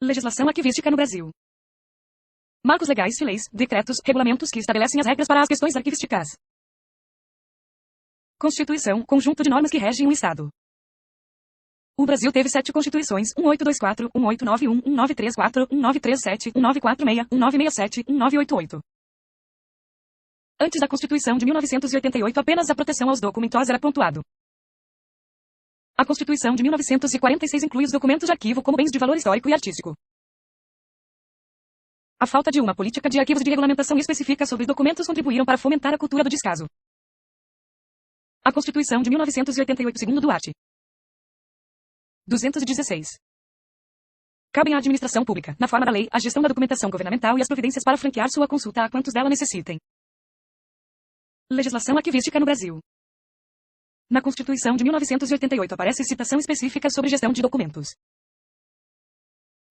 Legislação arquivística no Brasil. Marcos legais, leis, decretos, regulamentos que estabelecem as regras para as questões arquivísticas. Constituição, conjunto de normas que regem um Estado. O Brasil teve 7 constituições: 1824, 1891, 1934, 1937, 1946, 1967, 1988. Antes da Constituição de 1988, apenas a proteção aos documentos era pontuado. A Constituição de 1946 inclui os documentos de arquivo como bens de valor histórico e artístico. A falta de uma política de arquivos e de regulamentação específica sobre documentos contribuíram para fomentar a cultura do descaso. A Constituição de 1988, segundo Duarte. 216. Cabem à administração pública, na forma da lei, a gestão da documentação governamental e as providências para franquear sua consulta a quantos dela necessitem. Legislação arquivística no Brasil. Na Constituição de 1988 aparece citação específica sobre gestão de documentos.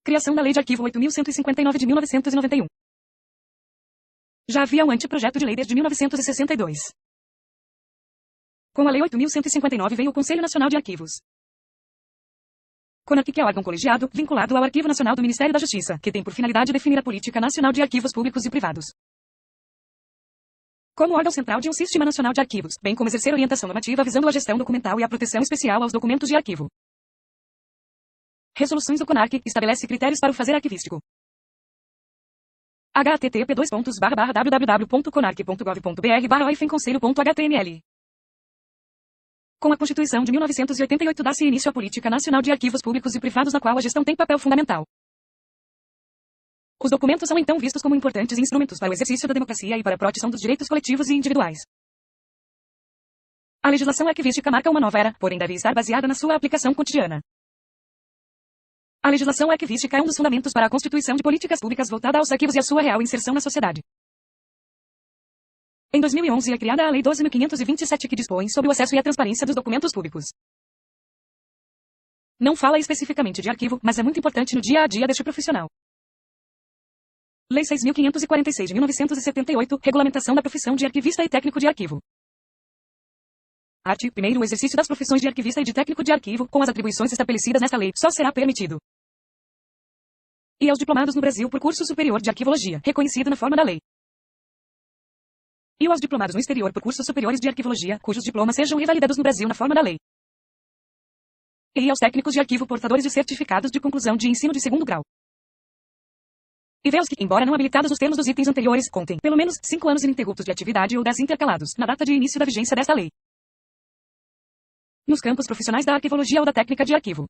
Criação da Lei de Arquivo 8.159 de 1991. Já havia um anteprojeto de lei desde 1962. Com a Lei 8.159 veio o Conselho Nacional de Arquivos. CONARC, que é órgão colegiado, vinculado ao Arquivo Nacional do Ministério da Justiça, que tem por finalidade definir a política nacional de arquivos públicos e privados. Como órgão central de um Sistema Nacional de Arquivos, bem como exercer orientação normativa visando a gestão documental e a proteção especial aos documentos de arquivo. Resoluções do CONARC, estabelece critérios para o fazer arquivístico. http://www.conarc.gov.br/ofenconselho.html. Com a Constituição de 1988 dá-se início à Política Nacional de Arquivos Públicos e Privados, na qual a gestão tem papel fundamental. Os documentos são então vistos como importantes instrumentos para o exercício da democracia e para a proteção dos direitos coletivos e individuais. A legislação arquivística marca uma nova era, porém deve estar baseada na sua aplicação cotidiana. A legislação arquivística é um dos fundamentos para a constituição de políticas públicas voltada aos arquivos e a sua real inserção na sociedade. Em 2011 é criada a Lei 12.527, que dispõe sobre o acesso e a transparência dos documentos públicos. Não fala especificamente de arquivo, mas é muito importante no dia a dia deste profissional. Lei 6.546 de 1978, Regulamentação da profissão de arquivista e técnico de arquivo. Art. 1º, o exercício das profissões de arquivista e de técnico de arquivo, com as atribuições estabelecidas nesta lei, só será permitido. E aos diplomados no Brasil por curso superior de arquivologia, reconhecido na forma da lei. E aos diplomados no exterior por cursos superiores de arquivologia, cujos diplomas sejam revalidados no Brasil na forma da lei. E aos técnicos de arquivo portadores de certificados de conclusão de ensino de segundo grau. E vê os que, embora não habilitados nos termos dos itens anteriores, contem, pelo menos, 5 anos ininterruptos de atividade ou 10 intercalados, na data de início da vigência desta lei. Nos campos profissionais da arquivologia ou da técnica de arquivo.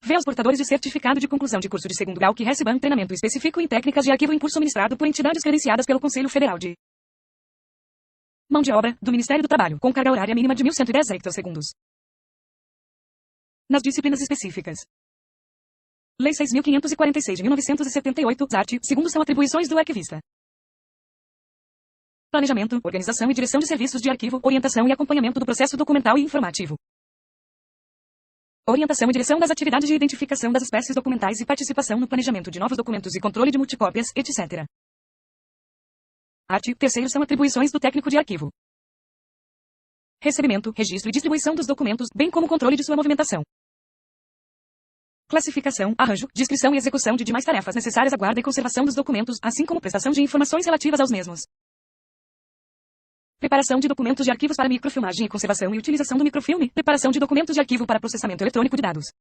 Vê os portadores de certificado de conclusão de curso de segundo grau que recebam treinamento específico em técnicas de arquivo em curso ministrado por entidades credenciadas pelo Conselho Federal de Mão de Obra, do Ministério do Trabalho, com carga horária mínima de 1.110 hectossegundos. Nas disciplinas específicas. Lei 6.546 de 1978, art. 2º são atribuições do arquivista. Planejamento, organização e direção de serviços de arquivo, orientação e acompanhamento do processo documental e informativo. Orientação e direção das atividades de identificação das espécies documentais e participação no planejamento de novos documentos e controle de multicópias, etc. Art. 3º são atribuições do técnico de arquivo. Recebimento, registro e distribuição dos documentos, bem como controle de sua movimentação. Classificação, arranjo, descrição e execução de demais tarefas necessárias à guarda e conservação dos documentos, assim como prestação de informações relativas aos mesmos. Preparação de documentos de arquivos para microfilmagem e conservação e utilização do microfilme. Preparação de documentos de arquivo para processamento eletrônico de dados.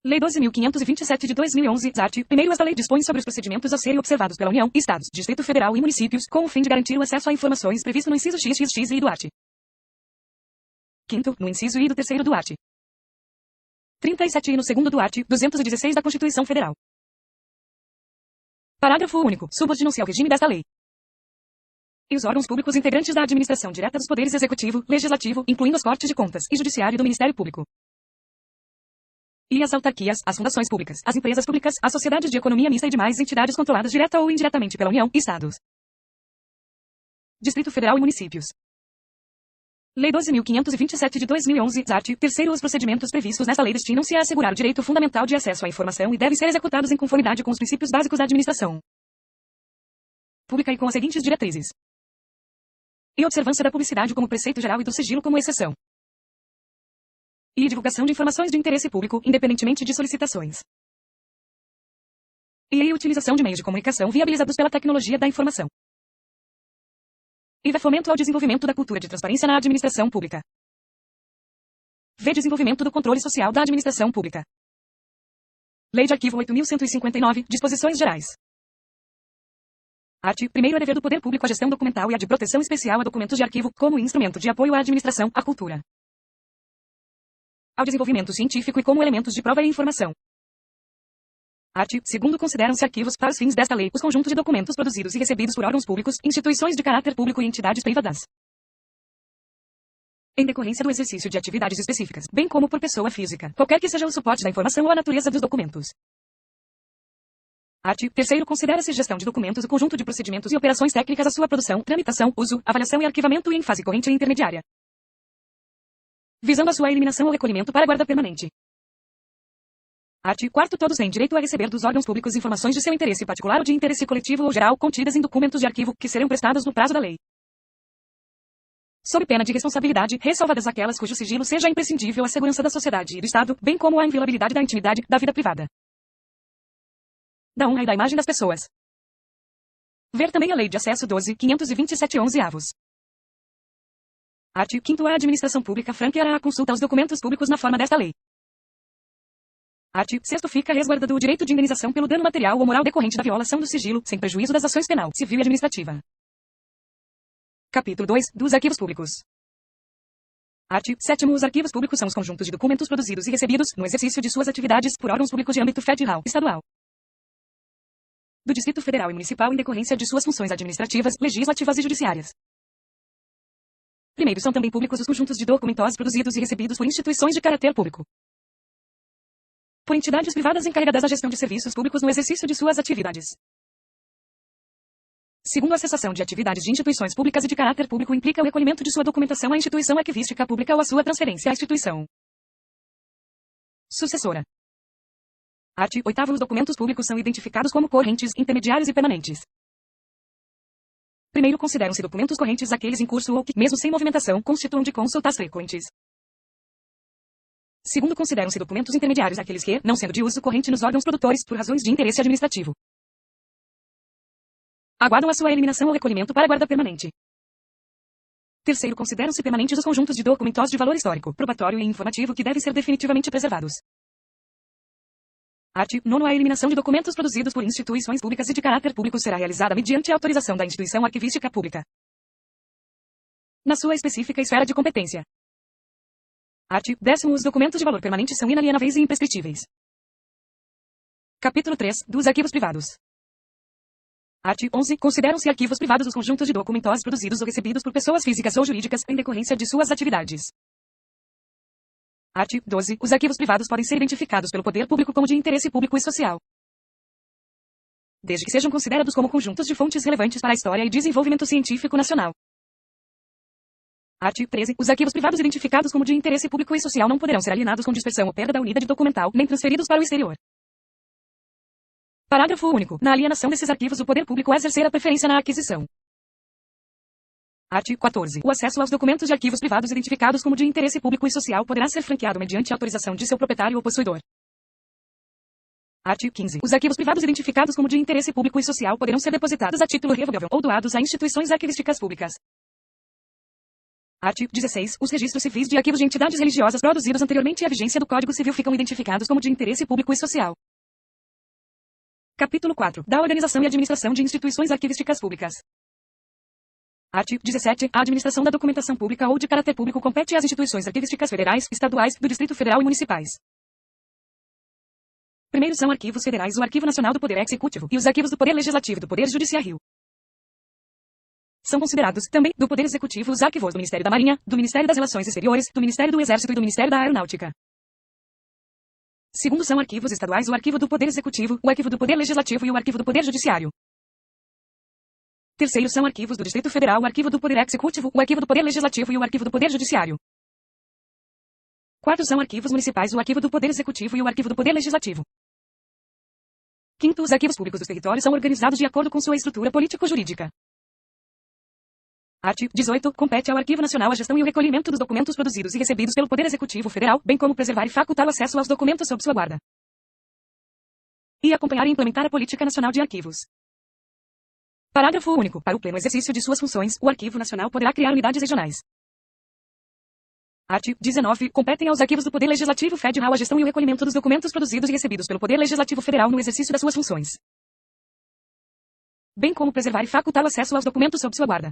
Lei 12.527 de 2011, art. 1º, esta lei dispõe sobre os procedimentos a serem observados pela União, Estados, Distrito Federal e municípios, com o fim de garantir o acesso a informações previsto no inciso XXX e do art. 5º, no inciso I do 3º do art. 37 e no 2º do art. 216 da Constituição Federal. Parágrafo único. Subordinam-se ao regime desta lei. E os órgãos públicos integrantes da administração direta dos poderes executivo, legislativo, incluindo as Cortes de Contas, e Judiciário do Ministério Público. E as autarquias, as fundações públicas, as empresas públicas, as sociedades de economia mista e demais entidades controladas direta ou indiretamente pela União, Estados, Distrito Federal e municípios. Lei 12.527 de 2011, art. 3º, os procedimentos previstos nesta lei destinam-se a assegurar o direito fundamental de acesso à informação e devem ser executados em conformidade com os princípios básicos da administração pública e com as seguintes diretrizes. E observância da publicidade como preceito geral e do sigilo como exceção. e divulgação de informações de interesse público, independentemente de solicitações. E a utilização de meios de comunicação viabilizados pela tecnologia da informação. E fomento ao desenvolvimento da cultura de transparência na administração pública. V. Desenvolvimento do controle social da administração pública. Lei de Arquivo 8.159, Disposições Gerais. Art. 1º é dever do poder público a gestão documental e a de proteção especial a documentos de arquivo, como instrumento de apoio à administração, à cultura, ao desenvolvimento científico e como elementos de prova e informação. Art. 2º consideram-se arquivos, para os fins desta lei, os conjuntos de documentos produzidos e recebidos por órgãos públicos, instituições de caráter público e entidades privadas, em decorrência do exercício de atividades específicas, bem como por pessoa física, qualquer que seja o suporte da informação ou a natureza dos documentos. Art. 3º considera-se gestão de documentos o conjunto de procedimentos e operações técnicas a sua produção, tramitação, uso, avaliação e arquivamento e em fase corrente e intermediária, visando a sua eliminação ou recolhimento para guarda permanente. Art. 4º todos têm direito a receber dos órgãos públicos informações de seu interesse particular ou de interesse coletivo ou geral contidas em documentos de arquivo, que serão prestados no prazo da lei, sob pena de responsabilidade, ressalvadas aquelas cujo sigilo seja imprescindível à segurança da sociedade e do Estado, bem como à inviolabilidade da intimidade, da vida privada, da honra e da imagem das pessoas. Ver também a Lei de Acesso 12.527/11 avos. Art. 5º a administração pública franqueará a consulta aos documentos públicos na forma desta lei. Art. 6º fica resguardado o direito de indenização pelo dano material ou moral decorrente da violação do sigilo, sem prejuízo das ações penal, civil e administrativa. Capítulo 2. Dos arquivos públicos. Art. 7º. Os arquivos públicos são os conjuntos de documentos produzidos e recebidos, no exercício de suas atividades, por órgãos públicos de âmbito federal, estadual, do Distrito Federal e Municipal em decorrência de suas funções administrativas, legislativas e judiciárias. Primeiro, são também públicos os conjuntos de documentos produzidos e recebidos por instituições de caráter público, por entidades privadas encarregadas da gestão de serviços públicos no exercício de suas atividades. Segundo, a cessação de atividades de instituições públicas e de caráter público implica o recolhimento de sua documentação à instituição arquivística pública ou a sua transferência à instituição sucessora. Art. 8º. Os documentos públicos são identificados como correntes, intermediários e permanentes. Primeiro, consideram-se documentos correntes aqueles em curso ou que, mesmo sem movimentação, constituam de consultas frequentes. Segundo, consideram-se documentos intermediários aqueles que, não sendo de uso corrente nos órgãos produtores, por razões de interesse administrativo, aguardam a sua eliminação ou recolhimento para guarda permanente. Terceiro, consideram-se permanentes os conjuntos de documentos de valor histórico, probatório e informativo que devem ser definitivamente preservados. Art. 9º. A eliminação de documentos produzidos por instituições públicas e de caráter público será realizada mediante a autorização da instituição arquivística pública, na sua específica esfera de competência. Art. 10º. Os documentos de valor permanente são inalienáveis e imprescritíveis. Capítulo 3. Dos arquivos privados. Art. 11. Consideram-se arquivos privados os conjuntos de documentos produzidos ou recebidos por pessoas físicas ou jurídicas em decorrência de suas atividades. Art. 12. Os arquivos privados podem ser identificados pelo poder público como de interesse público e social, desde que sejam considerados como conjuntos de fontes relevantes para a história e desenvolvimento científico nacional. Art. 13. Os arquivos privados identificados como de interesse público e social não poderão ser alienados com dispersão ou perda da unidade documental, nem transferidos para o exterior. Parágrafo único. Na alienação desses arquivos, o poder público exercer a preferência na aquisição. Art. 14. O acesso aos documentos de arquivos privados identificados como de interesse público e social poderá ser franqueado mediante autorização de seu proprietário ou possuidor. Art. 15. Os arquivos privados identificados como de interesse público e social poderão ser depositados a título revogável ou doados a instituições arquivísticas públicas. Art. 16. Os registros civis de arquivos de entidades religiosas produzidos anteriormente à vigência do Código Civil ficam identificados como de interesse público e social. Capítulo 4. Da organização e administração de instituições arquivísticas públicas. Art. 17. A administração da documentação pública ou de caráter público compete às instituições arquivísticas federais, estaduais, do Distrito Federal e municipais. Primeiro são arquivos federais, o Arquivo Nacional do Poder Executivo, e os arquivos do Poder Legislativo e do Poder Judiciário. São considerados, também, do Poder Executivo os arquivos do Ministério da Marinha, do Ministério das Relações Exteriores, do Ministério do Exército e do Ministério da Aeronáutica. Segundo são arquivos estaduais, o Arquivo do Poder Executivo, o Arquivo do Poder Legislativo e o Arquivo do Poder Judiciário. Terceiro são arquivos do Distrito Federal, o Arquivo do Poder Executivo, o Arquivo do Poder Legislativo e o Arquivo do Poder Judiciário. Quarto são arquivos municipais, o Arquivo do Poder Executivo e o Arquivo do Poder Legislativo. Quinto, os arquivos públicos dos territórios são organizados de acordo com sua estrutura político-jurídica. Art. 18. Compete ao Arquivo Nacional a gestão e o recolhimento dos documentos produzidos e recebidos pelo Poder Executivo Federal, bem como preservar e facultar o acesso aos documentos sob sua guarda. E acompanhar e implementar a Política Nacional de Arquivos. Parágrafo único. Para o pleno exercício de suas funções, o Arquivo Nacional poderá criar unidades regionais. Art. 19. Competem aos arquivos do Poder Legislativo Federal a gestão e o recolhimento dos documentos produzidos e recebidos pelo Poder Legislativo Federal no exercício das suas funções, bem como preservar e facultar o acesso aos documentos sob sua guarda.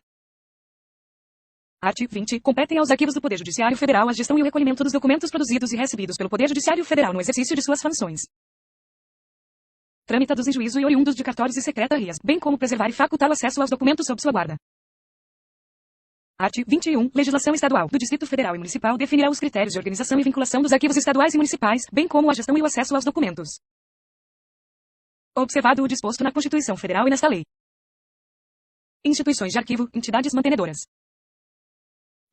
Art. 20. Competem aos arquivos do Poder Judiciário Federal a gestão e o recolhimento dos documentos produzidos e recebidos pelo Poder Judiciário Federal no exercício de suas funções, tramitados em juízo e oriundos de cartórios e secretarias, bem como preservar e facultar o acesso aos documentos sob sua guarda. Art. 21. Legislação estadual do Distrito Federal e Municipal definirá os critérios de organização e vinculação dos arquivos estaduais e municipais, bem como a gestão e o acesso aos documentos, observado o disposto na Constituição Federal e nesta lei. Instituições de arquivo, entidades mantenedoras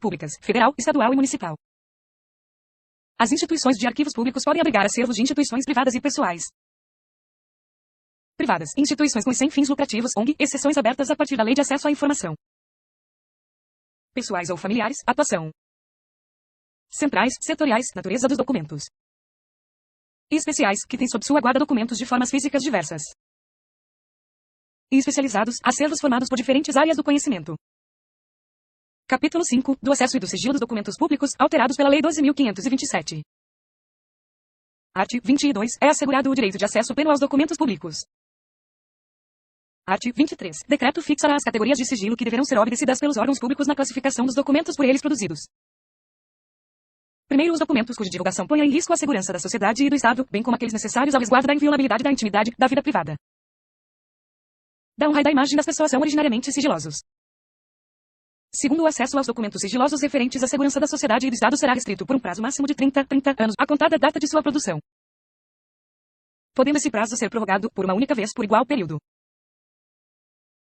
públicas, federal, estadual e municipal. As instituições de arquivos públicos podem abrigar acervos de instituições privadas e pessoais. Privadas, instituições com sem fins lucrativos, ONG, exceções abertas a partir da Lei de Acesso à Informação. Pessoais ou familiares, atuação. Centrais, setoriais, natureza dos documentos. E especiais, que têm sob sua guarda documentos de formas físicas diversas. E especializados, acervos formados por diferentes áreas do conhecimento. Capítulo 5, do acesso e do sigilo dos documentos públicos, alterados pela Lei 12.527. Art. 22. É assegurado o direito de acesso pleno aos documentos públicos. Art. 23. Decreto fixará as categorias de sigilo que deverão ser obedecidas pelos órgãos públicos na classificação dos documentos por eles produzidos. Primeiro, os documentos cuja divulgação ponha em risco a segurança da sociedade e do Estado, bem como aqueles necessários ao resguardo da inviolabilidade da intimidade, da vida privada, da honra e da imagem das pessoas são originariamente sigilosos. Segundo, o acesso aos documentos sigilosos referentes à segurança da sociedade e do Estado será restrito por um prazo máximo de 30 anos, a contar da data de sua produção, podendo esse prazo ser prorrogado, por uma única vez por igual período.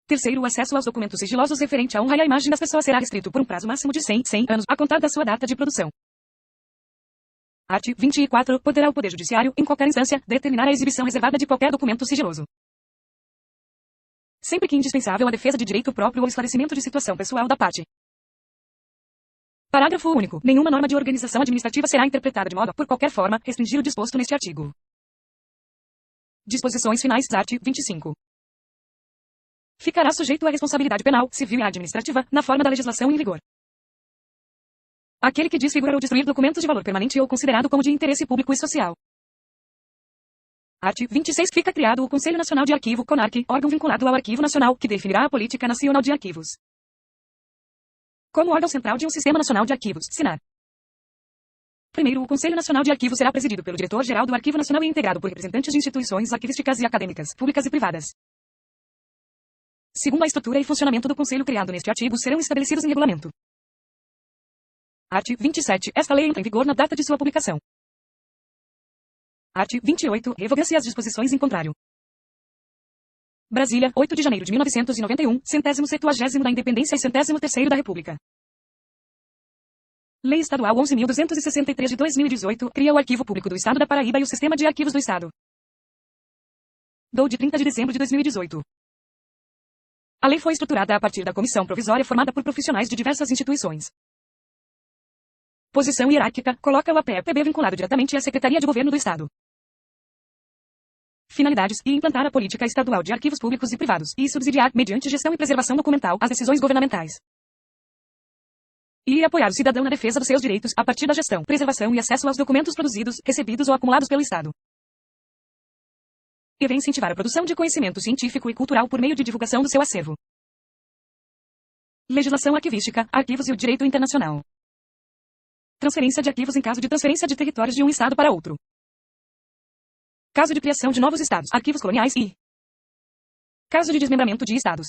Terceiro, o acesso aos documentos sigilosos referente à honra e à imagem das pessoas será restrito por um prazo máximo de 100 anos, a contar da sua data de produção. Art. 24. Poderá o Poder Judiciário, em qualquer instância, determinar a exibição reservada de qualquer documento sigiloso, sempre que indispensável à defesa de direito próprio ou esclarecimento de situação pessoal da parte. Parágrafo único. Nenhuma norma de organização administrativa será interpretada de modo a, por qualquer forma, restringir o disposto neste artigo. Disposições finais. Art. 25. Ficará sujeito à responsabilidade penal, civil e administrativa, na forma da legislação em vigor, aquele que desfigurar ou destruir documentos de valor permanente ou considerado como de interesse público e social. Art. 26. Fica criado o Conselho Nacional de Arquivo, CONARC, órgão vinculado ao Arquivo Nacional, que definirá a Política Nacional de Arquivos, como órgão central de um Sistema Nacional de Arquivos, SINAR. Primeiro, o Conselho Nacional de Arquivos será presidido pelo Diretor-Geral do Arquivo Nacional e integrado por representantes de instituições arquivísticas e acadêmicas, públicas e privadas. Segundo, a estrutura e funcionamento do Conselho criado neste artigo serão estabelecidos em regulamento. Art. 27. Esta lei entra em vigor na data de sua publicação. Art. 28. Revoga-se as disposições em contrário. Brasília, 8 de janeiro de 1991, 170º da Independência e 103º da República. Lei Estadual 11.263 de 2018, cria o Arquivo Público do Estado da Paraíba e o Sistema de Arquivos do Estado. De 30 de dezembro de 2018. A lei foi estruturada a partir da comissão provisória formada por profissionais de diversas instituições. Posição hierárquica, coloca o APEPB vinculado diretamente à Secretaria de Governo do Estado. Finalidades, e implantar a política estadual de arquivos públicos e privados, e subsidiar, mediante gestão e preservação documental, as decisões governamentais. E apoiar o cidadão na defesa dos seus direitos, a partir da gestão, preservação e acesso aos documentos produzidos, recebidos ou acumulados pelo Estado. E vem incentivar a produção de conhecimento científico e cultural por meio de divulgação do seu acervo. Legislação arquivística, arquivos e o direito internacional. Transferência de arquivos em caso de transferência de territórios de um estado para outro. Caso de criação de novos estados, arquivos coloniais e caso de desmembramento de estados.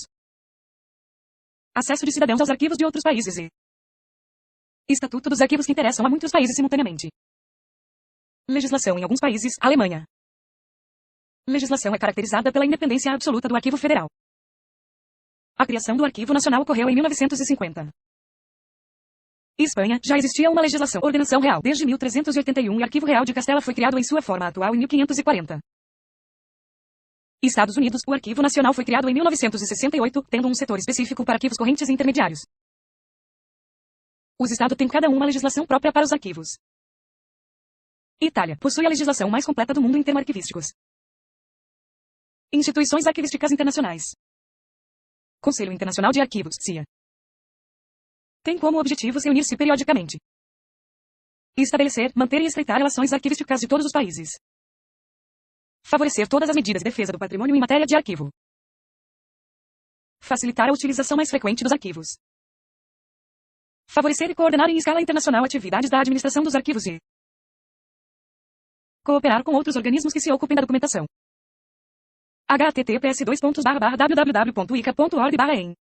Acesso de cidadãos aos arquivos de outros países e Estatuto dos arquivos que interessam a muitos países simultaneamente. Legislação em alguns países, Alemanha. Legislação é caracterizada pela independência absoluta do Arquivo Federal. A criação do Arquivo Nacional ocorreu em 1950. Em Espanha, já existia uma legislação, Ordenação Real, desde 1381 e Arquivo Real de Castela foi criado em sua forma atual em 1540. Estados Unidos, o Arquivo Nacional foi criado em 1968, tendo um setor específico para arquivos correntes e intermediários. Os estados têm cada um uma legislação própria para os arquivos. Itália possui a legislação mais completa do mundo em termos arquivísticos. Instituições arquivísticas internacionais. Conselho Internacional de Arquivos, CIA. Tem como objetivo reunir-se periodicamente. Estabelecer, manter e estreitar relações arquivísticas de todos os países. Favorecer todas as medidas de defesa do patrimônio em matéria de arquivo. Facilitar a utilização mais frequente dos arquivos. Favorecer e coordenar em escala internacional atividades da administração dos arquivos e cooperar com outros organismos que se ocupem da documentação. https://www.ica.org/em